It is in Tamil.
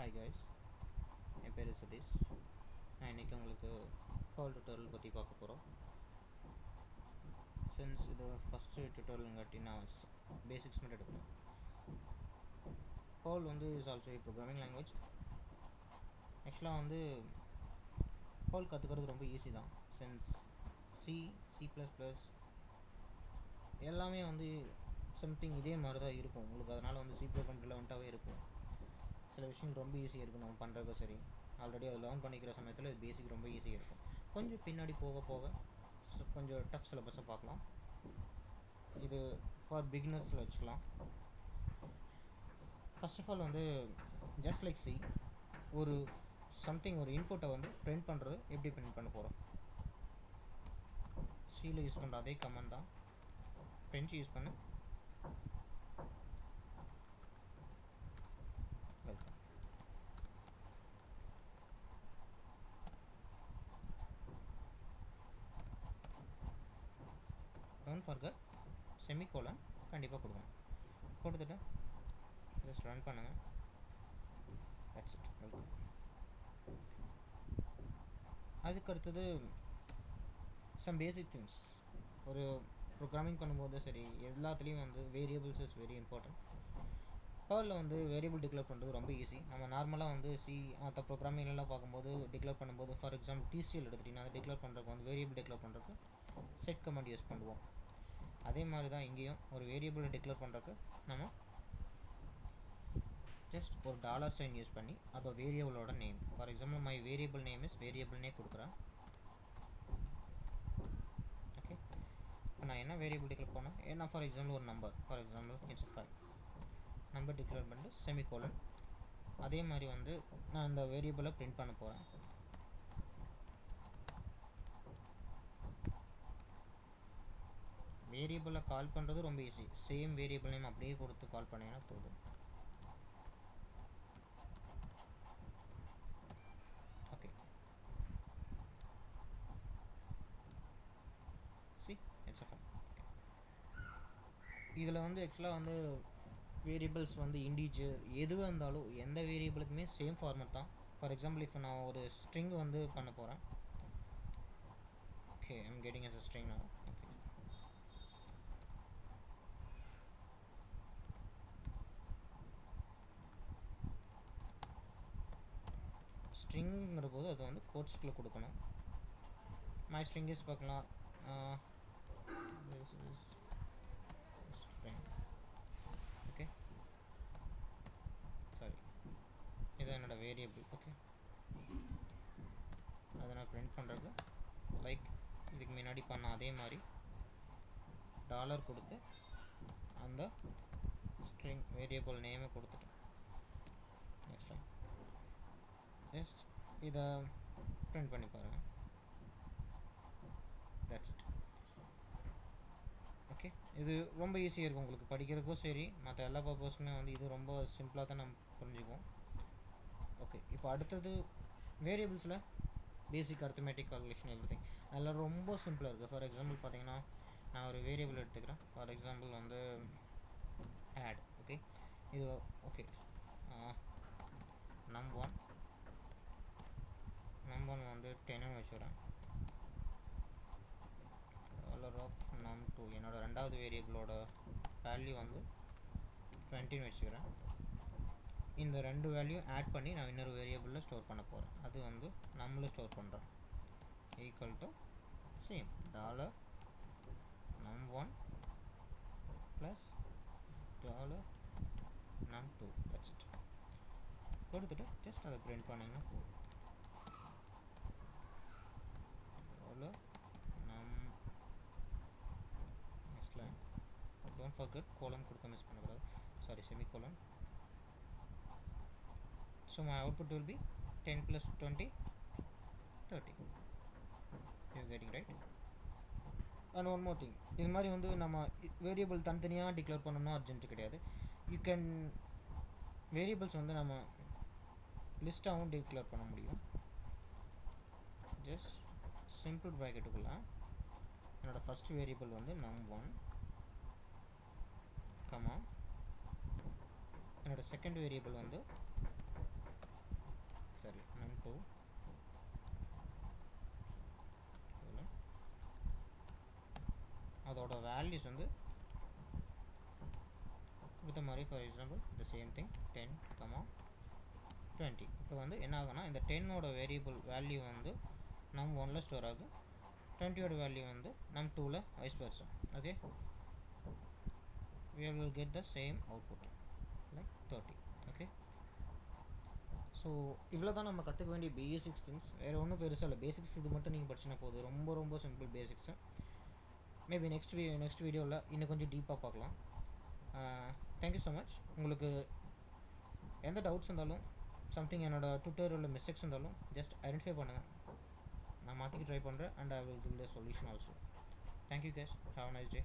ஹாய் கைஸ், என் பேர் சதீஷ். நான் இன்றைக்கி உங்களுக்கு பர்ல் டுட்டோரியல் பற்றி பார்க்க போகிறோம். சின்ஸ் இது ஃபஸ்ட்டு டுட்டோரியலுங்காட்டி நான் பேசிக்ஸ் மட்டும் எடுக்கிறேன். Pearl is also programming language. ஆக்சுவலாக பர்ல் கற்றுக்கிறது ரொம்ப ஈஸி தான். சின்ஸ் சி++ எல்லாமே சம்திங் இதே மாதிரி தான் இருக்கும் உங்களுக்கு. அதனால் சி ப்ரோக்ராம் ரிலவெண்ட்டாகவே இருக்கும். சில விஷயங்கள் ரொம்ப ஈஸியாக இருக்கும் நம்ம பண்ணுறதுக்கு. சரி, ஆல்ரெடி அதை லேர்ன் பண்ணிக்கிற சமயத்தில் இது பேசிக் ரொம்ப ஈஸியாக இருக்கும். கொஞ்சம் பின்னாடி போக போக கொஞ்சம் டஃப் சிலபஸை பார்க்கலாம். இது ஃபார் பிகினர்ஸில் வச்சுக்கலாம். First of all just like C ஒரு இன்புட்டை பிரிண்ட் பண்ணுறது எப்படி பிரிண்ட் பண்ண போகிறோம். சியில் யூஸ் பண்ணுற அதே கமெண்ட் தான் பிரிண்ட் யூஸ் பண்ணு. வெல்கம். டோன்ட் ஃபர்கெட் செமிகோலன் கண்டிப்பாக கொடுக்கணும். கொடுத்துட்டு ஜஸ்ட் ரன் பண்ணுங்கள். That's it. வெல்கம். அதுக்கு அடுத்தது சம் பேசிக் திங்ஸ். ஒரு ப்ரோக்ராமிங் பண்ணும்போது சரி, எல்லாத்துலேயும் வேரியபிள்ஸ் இஸ் வெரி இம்பார்ட்டன்ட். பர்லில் வேரியபிள் டிக்ளேர் பண்ணுறது ரொம்ப ஈஸி. நம்ம நார்மலாக சி மற்ற ப்ரோக்ராமிங்லாம் பார்க்கும்போது டிக்ளேர் பண்ணும்போது, ஃபார் எக்ஸாம்பிள் டிசிஎல் எடுத்துட்டிங்கன்னா அதை டிக்ளேர் பண்ணுறதுக்கு வேரியபிள் டிக்ளேர் பண்ணுறதுக்கு செட் கமாண்ட் யூஸ் பண்ணுவோம். அதே மாதிரி தான் இங்கேயும் ஒரு வேரியபிளை டிக்ளேர் பண்ணுறதுக்கு நம்ம ஜஸ்ட் ஒரு $sign யூஸ் பண்ணி அதோட வேரியபிளோட name, for example my variable name is வேரியபிள்னே கொடுக்குறேன். ஓகே, இப்போ நான் என்ன வேரியபிள் டிக்ளேர் பண்ணேன், ஏன்னா ஃபார் எக்ஸாம்பிள் ஒரு number, for example it's 5 number declare பண்ணிட்டு செமிகோலன். அதே மாதிரி நான் இந்த வேரியபிளை பிரிண்ட் பண்ண போகிறேன். வேரியபிளை கால் பண்ணுறது ரொம்ப ஈஸி. சேம் வேரியபிள் நேம் அப்படியே கொடுத்து கால் பண்ணிங்கன்னா போதும். Okay, see it's fun. இதில் ஆக்சுவலாக வேரியபிள்ஸ் இண்டீஜர் எதுவாக இருந்தாலும் எந்த வேரியபிளுக்குமே சேம் ஃபார்மேட் தான். ஃபார் எக்ஸாம்பிள் இப்போ நான் ஒரு ஸ்ட்ரிங் பண்ண போகிறேன். Okay, I'm getting as a string now. Okay, ஸ்ட்ரிங்கிற போது அது கோட்ஸ்குள்ளே கொடுக்கணும். மை ஸ்ட்ரிங் இஸ் பார்க்கலாம். ஸ்ட்ரிங். ஓகே, சாரி, இது என்னோடய வேரியபிள். ஓகே, அதை நான் பிரிண்ட் பண்ணுறது லைக் இதுக்கு முன்னாடி பண்ண அதே மாதிரி டாலர் கொடுத்து அந்த ஸ்ட்ரிங் வேரியபிள் நேமை கொடுத்துட்டு நெக்ஸ்ட் லைன் ஜஸ்ட் இதை பிரிண்ட் பண்ணி பாருங்கள். That's it. ஓகே, இது ரொம்ப ஈஸியாக இருக்கும் உங்களுக்கு படிக்கிறதுக்கும் சரி, மற்ற எல்லா பர்பஸ்க்குமே இது ரொம்ப சிம்பிளாக தான் நம்ம புரிஞ்சுக்குவோம். ஓகே, இப்போ அடுத்தது வேரியபிள்ஸில் பேசிக் அரித்மெட்டிக் கால்குலேஷன் எவ்ரிதிங் அதெல்லாம் ரொம்ப சிம்பிளாக இருக்குது. ஃபார் எக்ஸாம்பிள் பார்த்தீங்கன்னா நான் ஒரு வேரியபிள் எடுத்துக்கிறேன். For example add. ஓகே, இது ஓகே, நம்பர் 1 10 வச்சுக்கிறேன். $num2 என்னோட ரெண்டாவது வேரியபிளோட வேல்யூ 20 வச்சுக்கிறேன். இந்த ரெண்டு வேல்யூ ஆட் பண்ணி நான் இன்னொரு வேரியபிளில் ஸ்டோர் பண்ண போகிறேன். அது நம்மளும் ஸ்டோர் பண்ணுறேன். Equal to same $num1 plus $num2. That's it. கொடுத்துட்டு ஜஸ்ட் அதை பிரிண்ட் பண்ணிங்கன்னா போதும். Next line don't forget colon கொடுக்க மிஸ் பண்ணக்கூடாது. Sorry, semicolon. So my output will be 10 plus 20 30. You're getting right. And one more thing, இது மாதிரி நம்ம வேரியபிள் தனித்தனியாக டிக்ளேர் பண்ணணும்னா அர்ஜென்ட் கிடையாது. யூ கேன் வேரியபிள்ஸ் நம்ம லிஸ்ட்டாகவும் டிக்ளேர் பண்ண முடியும். ஜஸ்ட் சிம்பிள் ப்ராக்கெட்டுக்குள்ளே என்னோடய ஃபஸ்ட் வேரியபிள் num1 கமா என்னோடய செகண்ட் வேரியபிள் வேல்யூஸ் வந்து கொடுத்த மாதிரி for example the same thing 10, 20. இப்போ வந்து என்ன ஆகுனா இந்த 10ஓட வேரியபிள் வேல்யூ வந்து நம் 1ல் ஸ்டோர் ஆகும், 20ஓட வேல்யூ வந்து நம் 2ல் vice versa. Okay, we will get the same output like 30. Okay, so இவ்வளோ தான் நம்ம கற்றுக்க வேண்டிய பேசிக்ஸ் திங்ஸ். வேறு ஒன்றும் பெருசாக இல்லை, பேசிக்ஸ் இது மட்டும் நீங்கள் படிச்சுனா போதும். ரொம்ப ரொம்ப சிம்பிள் பேசிக்ஸு. மேபி நெக்ஸ்ட் வீடியோவில் இன்னும் கொஞ்சம் டீப்பாக பார்க்கலாம். Thank you so much. உங்களுக்கு எந்த டவுட்ஸ் இருந்தாலும், சம்திங் என்னோடய ட்விட்டரில் மிஸ்டேக்ஸ் இருந்தாலும் ஜஸ்ட் ஐடென்டிஃபை பண்ணுங்கள், நான் மாற்றிக்க ட்ரை பண்ணுறேன். And I will give the solution also. Thank you case, have a nice day.